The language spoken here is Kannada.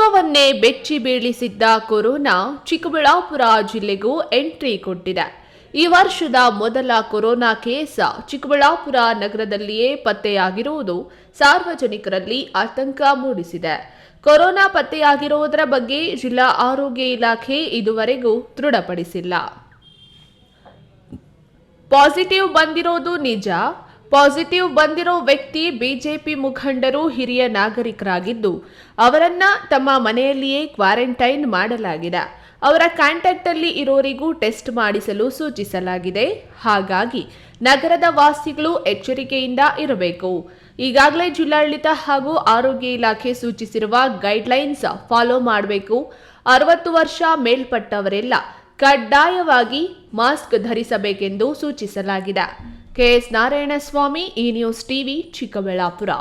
ವಿಶ್ವವನ್ನೇ ಬೆಚ್ಚಿ ಬೀಳಿಸಿದ್ದ ಕೊರೋನಾ ಚಿಕ್ಕಬಳ್ಳಾಪುರ ಜಿಲ್ಲೆಗೂ ಎಂಟ್ರಿ ಕೊಟ್ಟಿದೆ. ಈ ವರ್ಷದ ಮೊದಲ ಕೊರೋನಾ ಕೇಸ್ ಚಿಕ್ಕಬಳ್ಳಾಪುರ ನಗರದಲ್ಲಿಯೇ ಪತ್ತೆಯಾಗಿರುವುದು ಸಾರ್ವಜನಿಕರಲ್ಲಿ ಆತಂಕ ಮೂಡಿಸಿದೆ. ಕೊರೋನಾ ಪತ್ತೆಯಾಗಿರುವುದರ ಬಗ್ಗೆ ಜಿಲ್ಲಾ ಆರೋಗ್ಯ ಇಲಾಖೆ ಇದುವರೆಗೂ ದೃಢಪಡಿಸಿಲ್ಲ. ಪಾಸಿಟಿವ್ ಬಂದಿರೋದು ನಿಜ. ಪಾಸಿಟಿವ್ ಬಂದಿರೋ ವ್ಯಕ್ತಿ ಬಿಜೆಪಿ ಮುಖಂಡರು, ಹಿರಿಯ ನಾಗರಿಕರಾಗಿದ್ದು ಅವರನ್ನ ತಮ್ಮ ಮನೆಯಲ್ಲಿಯೇ ಕ್ವಾರಂಟೈನ್ ಮಾಡಲಾಗಿದೆ. ಅವರ ಕಾಂಟ್ಯಾಕ್ಟ್ ಅಲ್ಲಿ ಇರೋರಿಗೂ ಟೆಸ್ಟ್ ಮಾಡಿಸಲು ಸೂಚಿಸಲಾಗಿದೆ. ಹಾಗಾಗಿ ನಗರದ ವಾಸಿಗಳು ಎಚ್ಚರಿಕೆಯಿಂದ ಇರಬೇಕು. ಈಗಾಗಲೇ ಜಿಲ್ಲಾಡಳಿತ ಹಾಗೂ ಆರೋಗ್ಯ ಇಲಾಖೆ ಸೂಚಿಸಿರುವ ಗೈಡ್ಲೈನ್ಸ್ ಫಾಲೋ ಮಾಡಬೇಕು. 60 ವರ್ಷ ಮೇಲ್ಪಟ್ಟವರೆಲ್ಲ ಕಡ್ಡಾಯವಾಗಿ ಮಾಸ್ಕ್ ಧರಿಸಬೇಕೆಂದು ಸೂಚಿಸಲಾಗಿದೆ. ಕೆಎಸ್ ನಾರಾಯಣಸ್ವಾಮಿ, ಈ ನ್ಯೂಸ್ ಟಿವಿ, ಚಿಕ್ಕಬಳ್ಳಾಪುರ.